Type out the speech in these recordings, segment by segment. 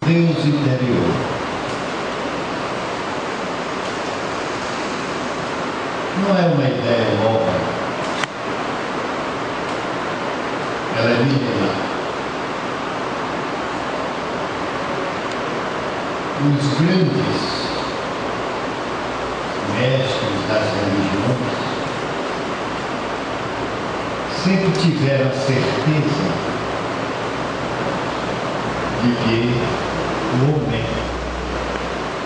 Deus interior. Não é uma ideia nova, ela é milenar. Os grandes mestres das religiões sempre tiveram a certeza de que o homem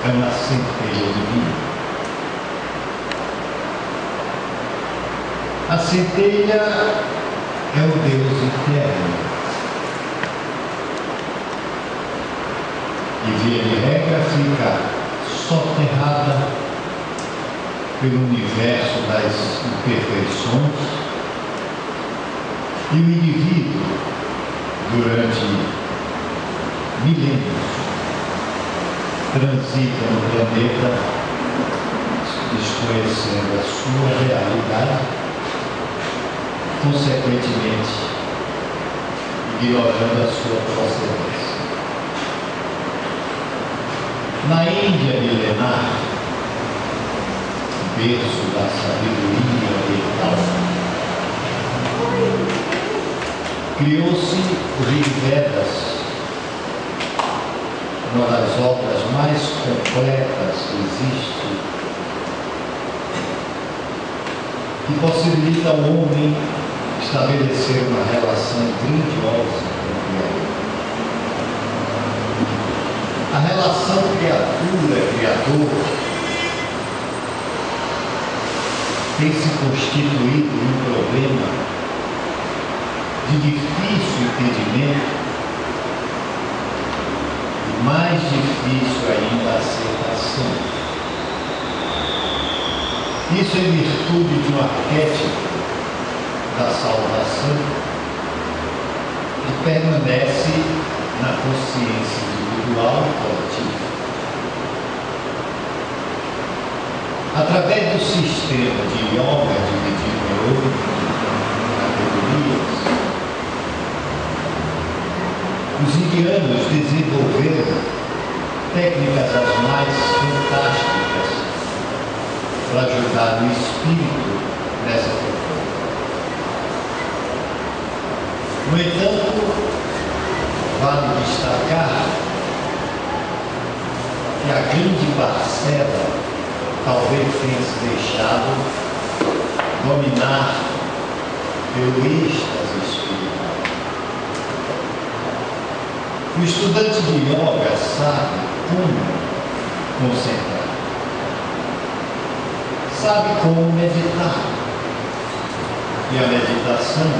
é uma centelha divina. A centelha é o Deus interno. E via de regra fica soterrada pelo universo das imperfeições, e o indivíduo, durante milênios, transita no planeta desconhecendo a sua realidade, consequentemente ignorando a sua procedência. Na Índia milenar, berço da sabedoria oriental, criou-se o Rigvedas, uma das obras mais completas que existe, que possibilita ao homem estabelecer uma relação grandiosa com o Criador. A relação criatura-criador tem se constituído num problema de difícil entendimento e mais difícil ainda a aceitação. Isso em virtude de um arquétipo da salvação que permanece na consciência individual e coletiva. Através do sistema de yoga dividido em 8 categorias, os indianos desenvolveram técnicas as mais fantásticas para ajudar o espírito nessa reforma. No entanto, vale destacar que a grande parcela talvez tenha se deixado dominar pelo êxtase espiritual. O estudante de yoga sabe como concentrar, sabe como meditar. E a meditação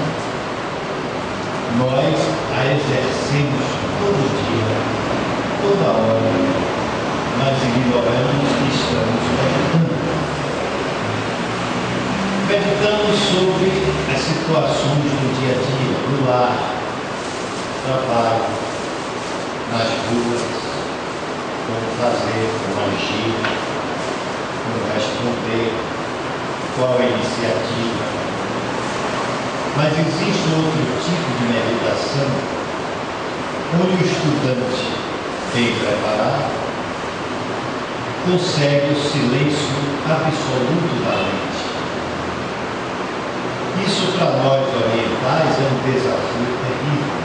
nós a exercemos todo dia, toda hora, mas ignoramos que estamos meditando. Meditamos sobre as situações do dia a dia, do lar, trabalho, nas ruas, como fazer, como agir, como responder, qual a iniciativa. Mas existe outro tipo de meditação onde o estudante bem preparado consegue o silêncio absoluto da mente. Isso para nós orientais é um desafio terrível,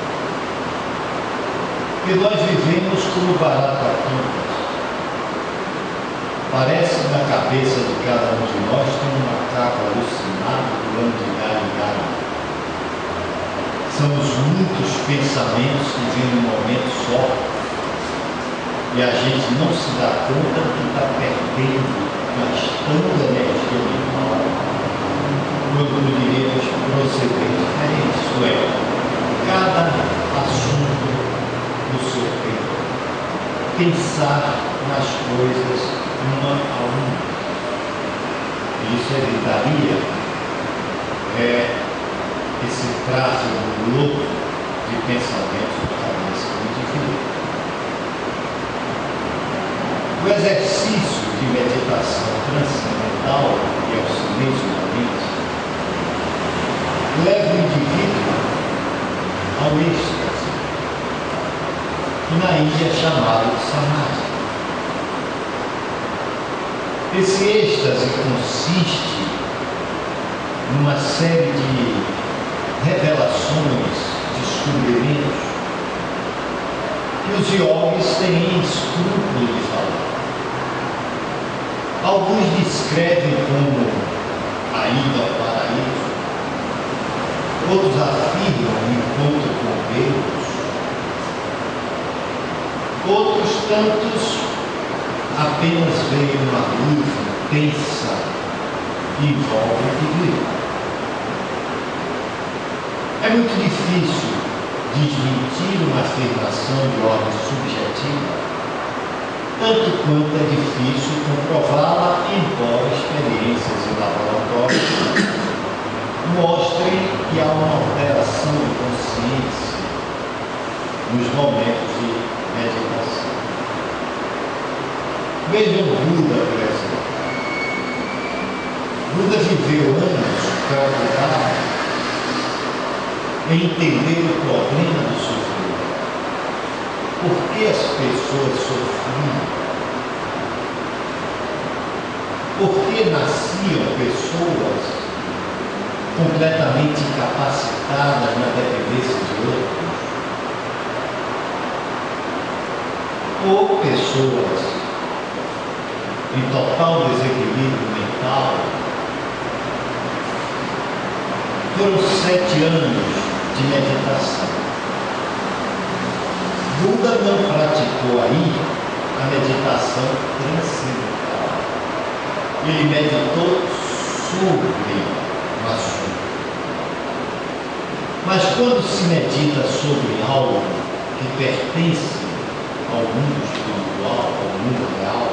porque nós vivemos como barata-tontas. Parece que na cabeça de cada um de nós tem um macaco alucinado pulando de galho em galho. São os muitos pensamentos que vêm num momento só e a gente não se dá conta que está perdendo, gastando energia mental, quando poderíamos proceder diferente. Isso é, cada assunto no seu tempo, pensar nas coisas uma a uma. Isso evitaria esse tráfego louco de pensamentos na cabeça do indivíduo. O exercício de meditação transcendental e ao silêncio da mente leva o indivíduo ao êxtase. e na ilha chamada de Samária. Esse êxtase consiste numa série de revelações, descobrimentos, que os iogues têm escrúpulo de falar. Alguns descrevem como a ida ao paraíso, outros afirmam o encontro com Deus, outros tantos apenas veem uma luz intensa e envolve a vida. É muito difícil desmentir uma afirmação de ordem subjetiva, tanto quanto é difícil comprová-la, embora experiências em laboratório mostrem que há uma alteração de consciência nos momentos de meditação. Vejam Buda, por exemplo. Buda viveu anos preocupado em entender o problema do sofrimento. Por que as pessoas sofriam? Por que nasciam pessoas completamente incapacitadas na dependência de outros? Ou pessoas em total desequilíbrio mental? Foram 7 anos de meditação. Buda não praticou aí a meditação transcendental. Ele meditou sobre o assunto. Mas quando se medita sobre algo que pertence ao mundo espiritual, ao mundo real,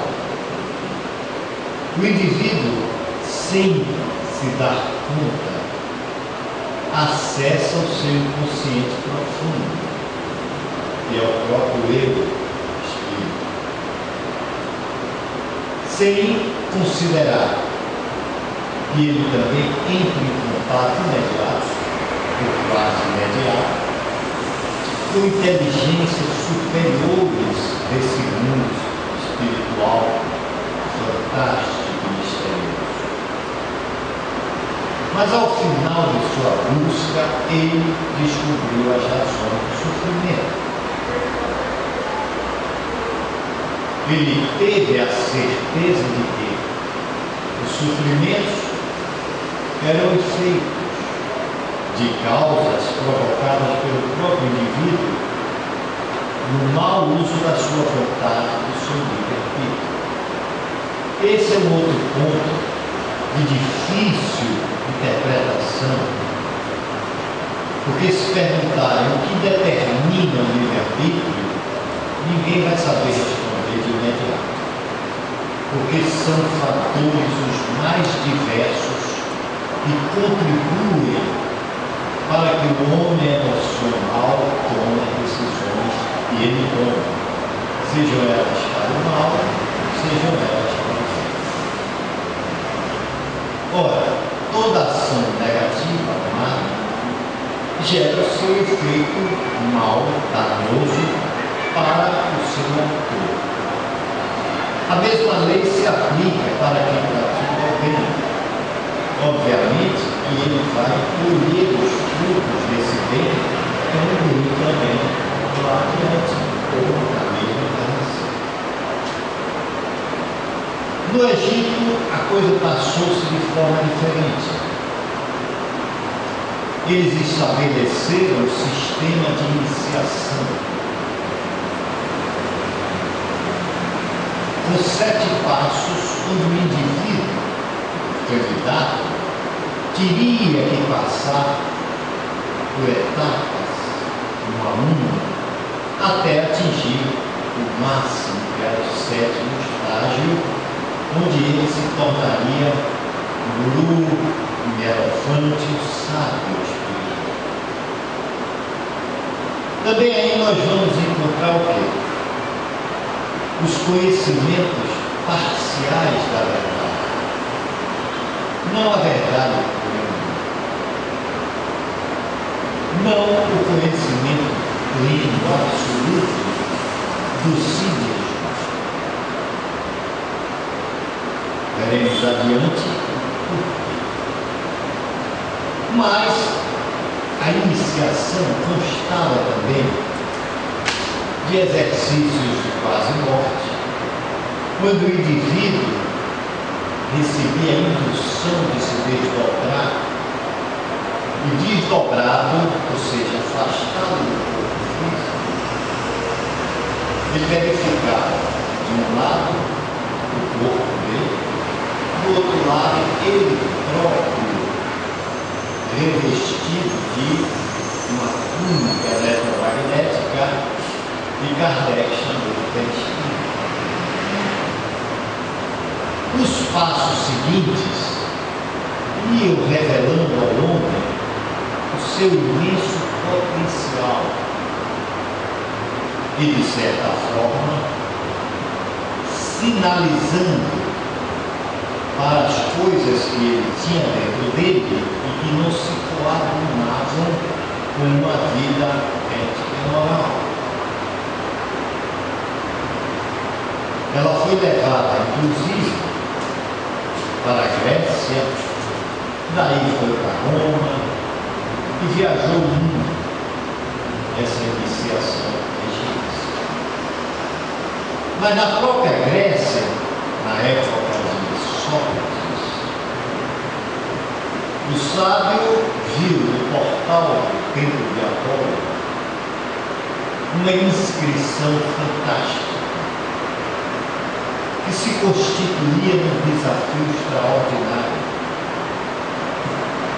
o indivíduo, sem se dar conta, acessa o seu inconsciente profundo, que é o próprio eu espírito, sem considerar que ele também entra em contato imediato, ou quase imediato, com inteligências superiores desse mundo espiritual fantástico e misterioso. Mas ao final de sua busca, ele descobriu as razões do sofrimento. Ele teve a certeza de que os sofrimentos eram efeitos de causas provocadas pelo próprio indivíduo no mau uso da sua vontade e do seu livre-arbítrio. Esse é um outro ponto de difícil interpretação, porque se perguntarem o que determina o livre-arbítrio, ninguém vai saber responder de imediato, porque são fatores os mais diversos que contribuem para que o homem emocional tome decisões que ele toma, sejam elas para o mal, sejam elas para o bem. Ora, toda ação negativa, má, gera o seu efeito mal, danoso para o seu autor. A mesma lei se aplica para quem pratica o bem. Obviamente que ele vai colher os frutos desse bem também lá adiante, ou na mesma encarnação. No Egito, a coisa passou-se de forma diferente. Eles estabeleceram o sistema de iniciação, com 7 passos onde o indivíduo, o candidato, teria que passar por etapas, uma a uma, até atingir o máximo, que era o 7º estágio, onde ele se tornaria o guru, o hierofante, o sábio espírito. Também aí nós vamos encontrar o quê? Os conhecimentos parciais da verdade. Não a verdade plena. Não o conhecimento pleno, absoluto Tucídides. Veremos adiante por quê. Mas a iniciação constava também de exercícios de quase morte, quando o indivíduo recebia a indução de se desdobrar e desdobrado, ou seja, afastado do corpo físico, ele verificava de um lado o corpo dele, do outro lado ele próprio, revestido de uma túnica eletromagnética, e Kardec chamou de perispírito. Os passos seguintes iam revelando ao homem o seu imenso potencial e, de certa forma, sinalizando para as coisas que ele tinha dentro dele e que não se coadunavam com uma vida ética e moral. Ela foi levada, inclusive, para a Grécia, daí foi para Roma e viajou o mundo, essa iniciação egípcia. Mas na própria Grécia, na época de Sócrates, o sábio viu no portal do templo de Apolo uma inscrição fantástica que se constituía num desafio extraordinário.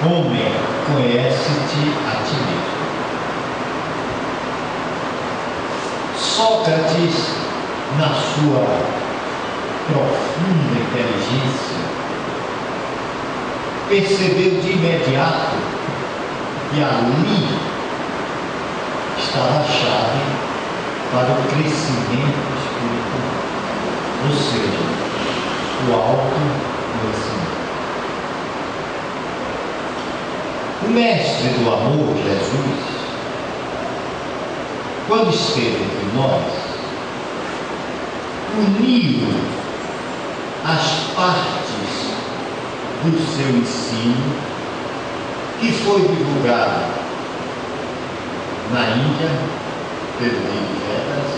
Homem, conhece-te a ti mesmo. Sócrates, na sua profunda inteligência, percebeu de imediato que ali estava a chave para o crescimento espiritual, ou seja, o autoconhecimento. O mestre do amor, Jesus, quando esteve entre nós, uniu as partes do seu ensino, que foi divulgado na Índia pelo livro Vedas,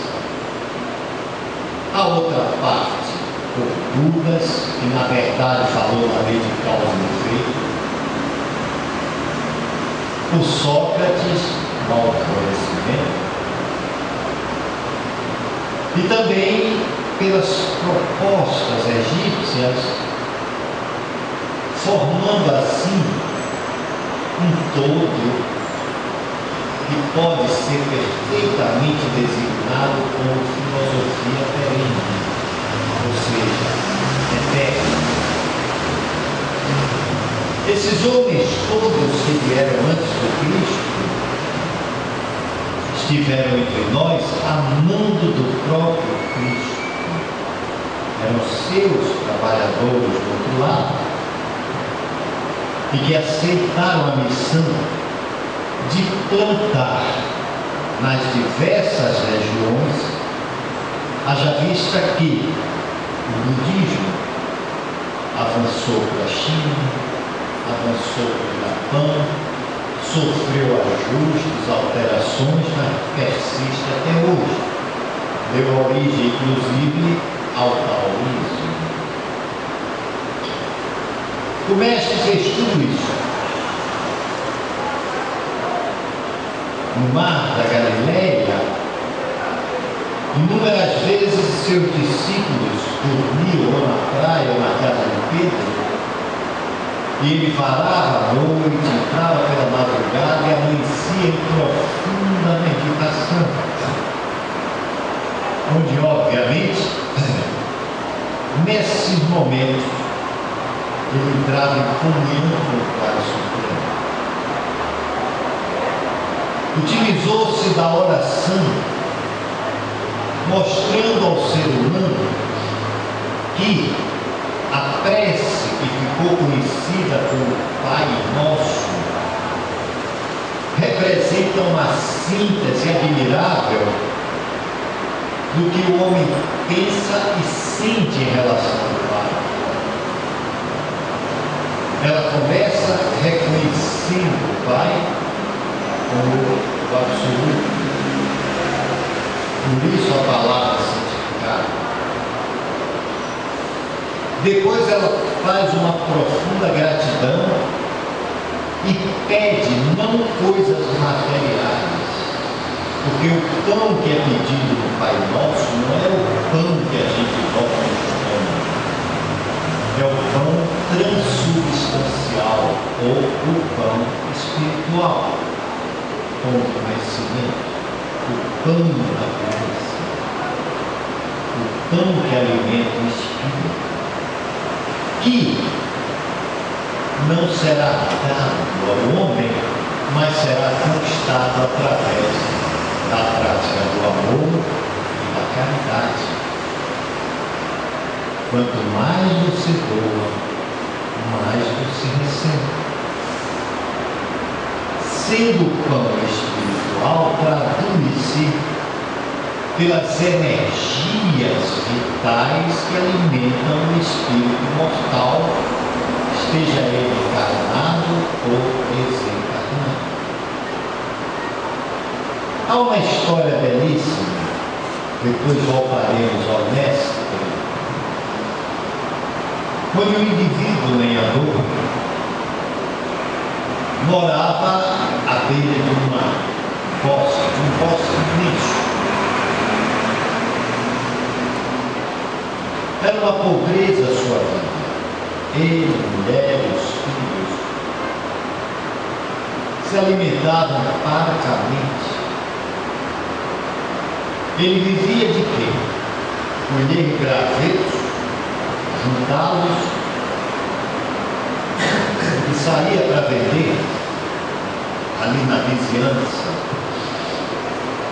a outra parte por Budas, que na verdade falou na lei de causa e efeito, por Sócrates, no autoconhecimento, e também pelas propostas egípcias, formando assim um todo que pode ser perfeitamente designado como filosofia perene, ou seja, eterna. Esses homens todos que vieram antes do Cristo estiveram entre nós amando do próprio Cristo. Eram seus trabalhadores do outro lado e que aceitaram a missão de plantar nas diversas regiões, haja vista que o budismo avançou para a China, avançou para o Japão, sofreu ajustes, alterações, mas persiste até hoje. Deu origem, inclusive, ao taoísmo. O mestre fez tudo isso no mar da Galileia. Inúmeras vezes seus discípulos dormiam ou na praia ou na casa de Pedro, e ele varava a noite, entrava pela madrugada e amanhecia em profunda meditação, onde obviamente nesses momentos ele entrava em comunhão com o Pai Supremo. Utilizou-se da oração, mostrando ao ser humano que a prece que ficou conhecida como Pai Nosso representa uma síntese admirável do que o homem pensa e sente em relação ao Pai. Ela começa reconhecendo o Pai como o absoluto. Por isso a palavra santificada. Depois ela faz uma profunda gratidão e pede não coisas materiais. Porque o pão que é pedido no Pai Nosso não é o pão que a gente bota no estômago. É o pão transubstancial ou o pão espiritual. Pão do conhecimento. O pão da graça. O pão que alimenta o espírito. Que não será dado ao homem, mas será conquistado através da prática do amor e da caridade. Quanto mais você doa, mais você recebe. Sendo o pão espiritual, traduz-se pelas energias vitais que alimentam o espírito mortal, esteja ele encarnado ou desencarnado. Há uma história belíssima, depois voltaremos ao mestre. Quando o indivíduo lenhador morava à beira de um bosque imenso. Era uma pobreza a sua vida. Ele, mulher, os filhos se alimentavam parcamente. Ele vivia de quê? Colher gravetos, juntá-los e saía para vender ali na vizinhança,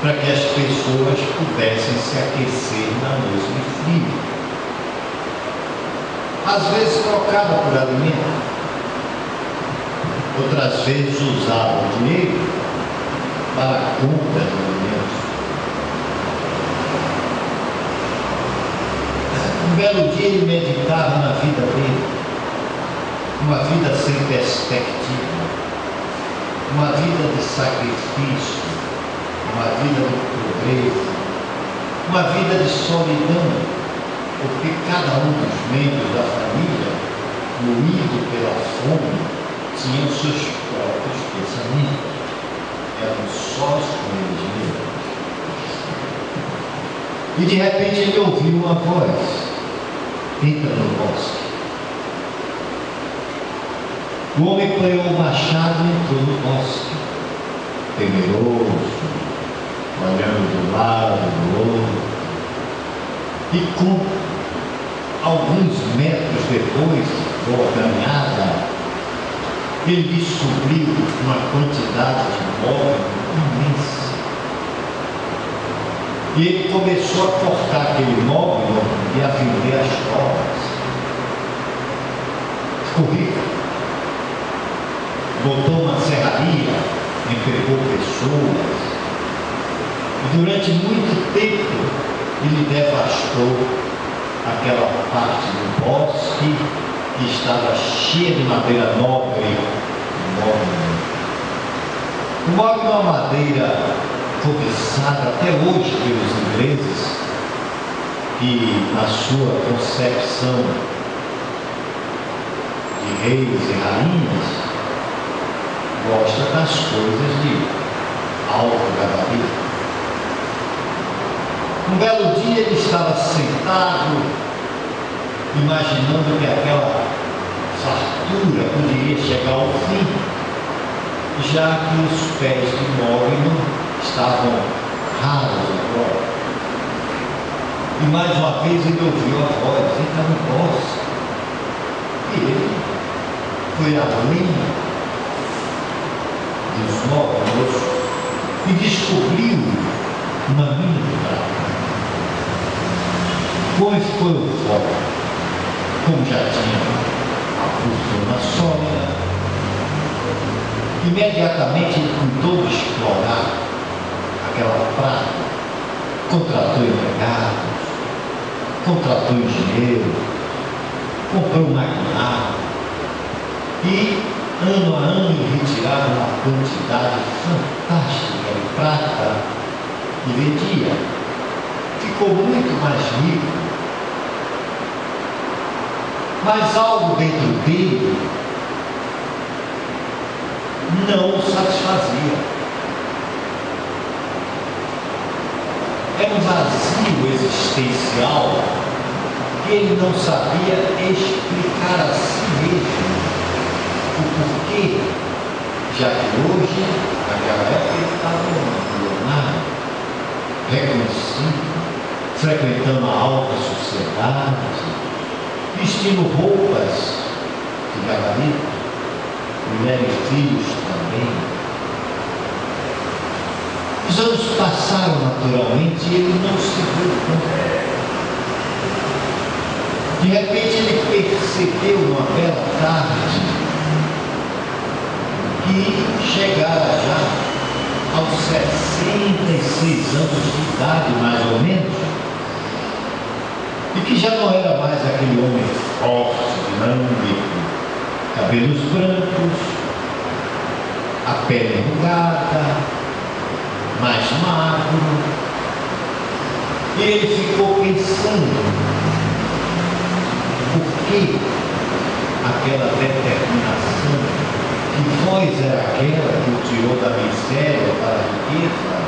para que as pessoas pudessem se aquecer na noite de frio. Às vezes trocava por alimento, outras vezes usava o dinheiro para a compra de alimentos. Um belo dia ele meditava na vida dele, uma vida sem perspectiva, uma vida de sacrifício, uma vida de pobreza, uma vida de solidão. Porque cada um dos membros da família, moído pela fome, tinha os seus próprios pensamentos. Eram sós com eles mesmos. E de repente ele ouviu uma voz: entra no bosque. O homem apanhou o machado e entrou no bosque, temeroso, olhando de um lado, do outro. E com alguns metros depois da caminhada, ele descobriu uma quantidade de móvel imensa. E ele começou a cortar aquele móvel e a vender as obras. Ficou rico. Botou uma serraria, empregou pessoas. E durante muito tempo, ele devastou aquela parte do bosque que estava cheia de madeira nobre e móvel. O móvel é uma madeira cobiçada até hoje pelos ingleses, que na sua concepção de reis e rainhas gosta das coisas de alto gabarito. Um belo dia ele estava sentado, imaginando que aquela fartura poderia chegar ao fim, já que os pés de móvel estavam raros agora. E mais uma vez ele ouviu a voz: entra no bosque. E ele foi além dos móveis e descobriu uma mina de prata. Pois foi o foco, como já tinha a fortuna sólida, imediatamente ele cuidou de explorar aquela prata contratou empregados, contratou engenheiro, comprou maquinário e, ano a ano, retirava uma quantidade fantástica de prata e vendia. Ficou muito mais rico, mas algo dentro dele não o satisfazia. É um vazio existencial que ele não sabia explicar a si mesmo o porquê, já que hoje, naquela época, ele estava milionário, reconhecido, frequentando a alta sociedade, vestindo roupas de gabarito, mulher e filhos também. Os anos passaram naturalmente e ele não se deu conta. De repente ele percebeu numa bela tarde que chegara já aos 66 anos de idade, mais ou menos, e que já não era mais aquele homem forte, dinâmico, cabelos brancos, a pele enrugada, mais magro. E ele ficou pensando por que aquela determinação, que voz era aquela que o tirou da miséria para a riqueza.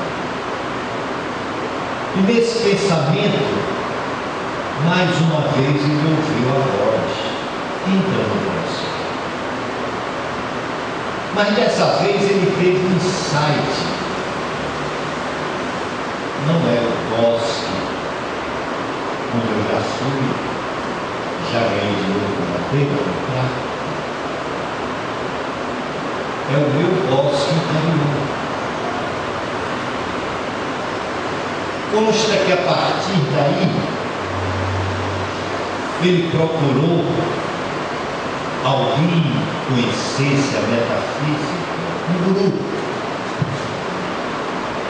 E nesse pensamento, mais uma vez ele ouviu a voz: entra no bosque. Mas dessa vez ele teve um insight. Não é o bosque onde eu já fui, já ganhei dinheiro com madeira, comprar. É o meu bosque interior. Consta que a partir daí ele procurou alguém que conhecesse a metafísica, um grupo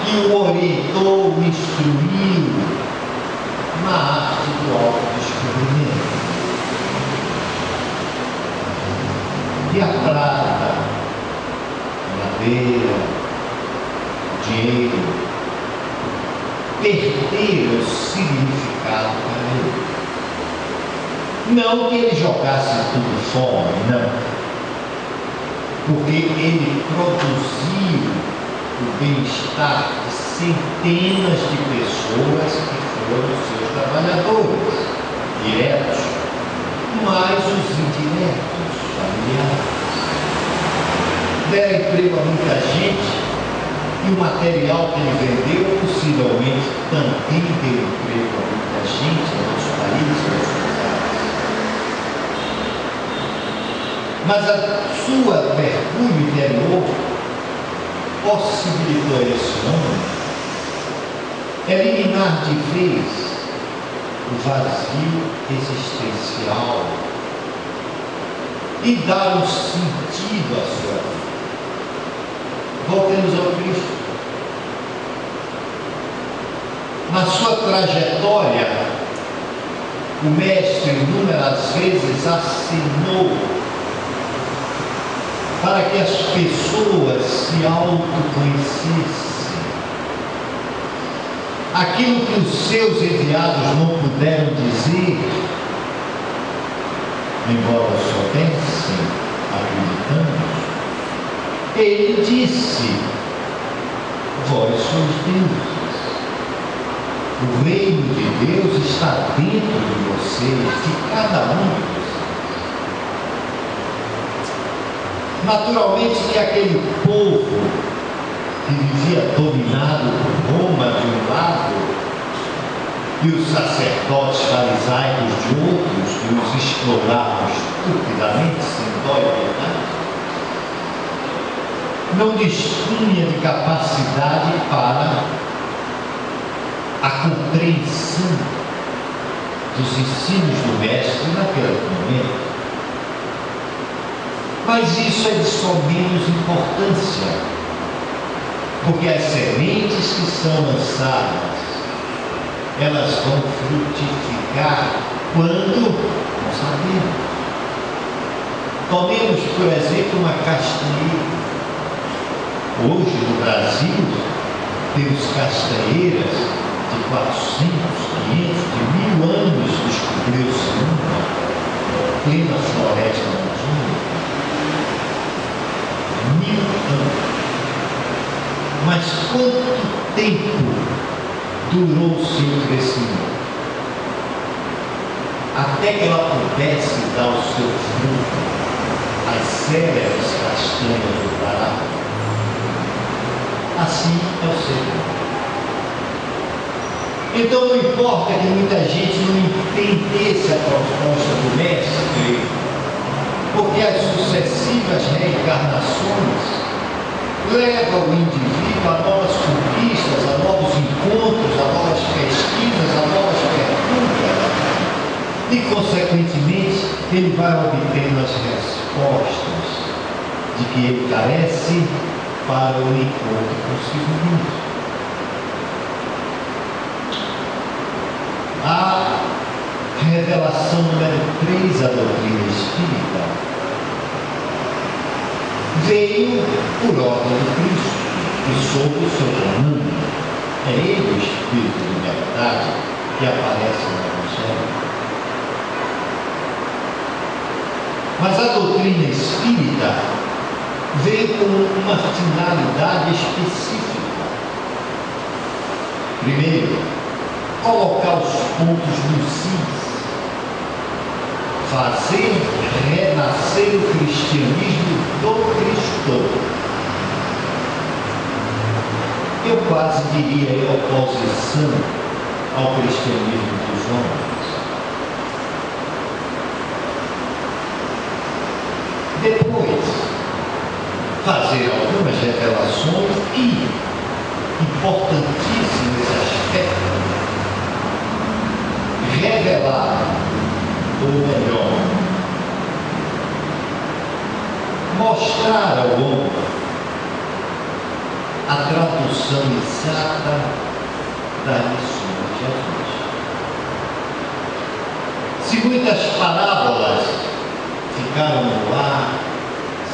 que o orientou, o instruiu na arte do autodescobrimento. E a prata, a madeira, o dinheiro, perderam o significado para ele. Não que ele jogasse tudo fora, não. Porque ele produziu o bem-estar de centenas de pessoas que foram seus trabalhadores diretos, mais os indiretos, familiares. Deram emprego a muita gente e o material que ele vendeu possivelmente também deu emprego a muita gente em outros países, em outros lugares. Mas a sua mergulho interior possibilitou a esse homem eliminar de vez o vazio existencial e dar um sentido à sua vida. Voltemos ao Cristo. Na sua trajetória, o Mestre inúmeras vezes acenou para que as pessoas se autoconhecessem. Aquilo que os seus enviados não puderam dizer, embora soubessem, acreditando, ele disse: vós sois deuses. O reino de Deus está dentro de vocês, de cada um de vocês. Naturalmente que aquele povo que vivia dominado por Roma de um lado e os sacerdotes farisaicos de outros, que os exploravam estupidamente, sem dó e piedade, não dispunha de capacidade para a compreensão dos ensinos do Mestre naquele momento. Mas isso é de só menos importância, porque as sementes que são lançadas elas vão frutificar quando? Não sabemos. Tomemos, por exemplo, uma castanheira. Hoje, no Brasil, temos castanheiras de 400, 500, de 1000 anos, descobriu-se uma plena floresta amazônica. 1000 anos. Mas quanto tempo durou o seu crescimento? Até que ela pudesse dar o seu fruto, as cérebras castanhas do Pará. Assim é o ser humano. Então não importa que muita gente não entendesse a proposta do Mestre, porque as sucessivas reencarnações levam o indivíduo a novas conquistas, a novos encontros, a novas pesquisas, a novas perguntas, e consequentemente ele vai obtendo as respostas de que ele carece para o encontro consigo mesmo. A revelação número 3 da doutrina espírita veio por ordem do Cristo e sob o seu comando. É ele o Espírito de verdade que aparece no Evangelho. Mas a doutrina espírita veio com uma finalidade específica. Primeiro, colocar os pontos nos is, fazer renascer o cristianismo do Cristo. Eu quase diria em oposição ao cristianismo dos homens. Depois, fazer algumas revelações e, importantíssimo esse aspecto, revelar, ou melhor, mostrar ao homem a tradução exata das lições de Jesus. Se muitas parábolas ficaram no ar,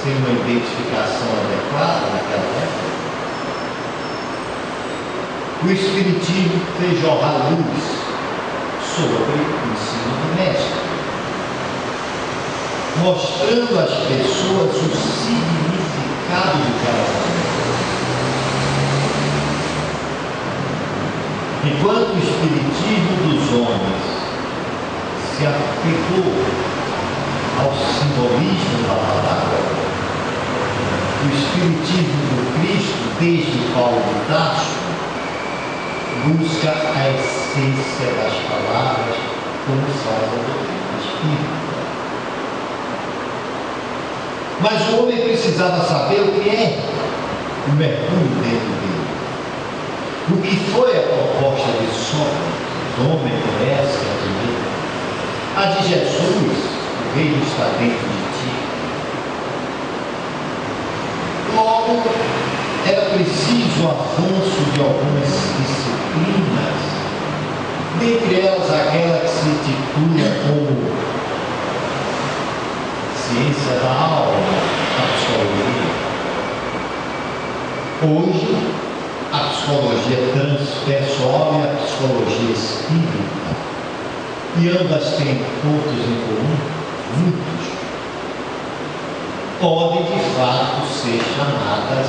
sem uma identificação adequada naquela época, o Espiritismo fez jorrar luz sobre o ensino do Mestre, mostrando às pessoas o significado de cada momento. Enquanto o Espiritismo dos homens se apegou ao simbolismo da palavra, o Espiritismo do Cristo, desde Paulo de Tarso, busca a essência das palavras, como faz a doutrina espírita. Mas o homem precisava saber o que é o mergulho dentro dele. O que foi a proposta de Sócrates, homem conhece a direita? A de Jesus, o reino está dentro de ti. Logo, era preciso o avanço de algumas disciplinas, dentre elas aquela que se titula como ciência da alma, a psicologia. Hoje, a psicologia transpessoal e a psicologia espírita, e ambas têm pontos em comum, muitos, podem de fato ser chamadas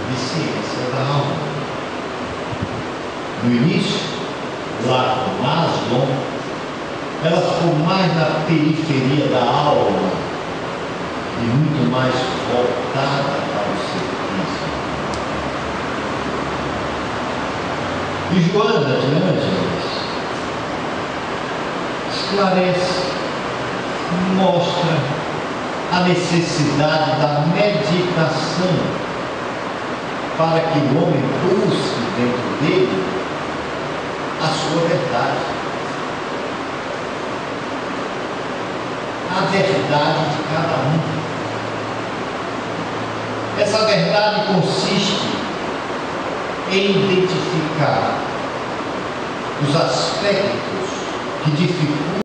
de ciência da alma. No início, lá com Maslow, ela ficou mais na periferia da alma e muito mais voltada para o cientismo. E Joana de Ângeles esclarece, mostra a necessidade da meditação para que o homem busque dentro dele a sua verdade. A verdade de cada um. Essa verdade consiste em identificar os aspectos que dificultam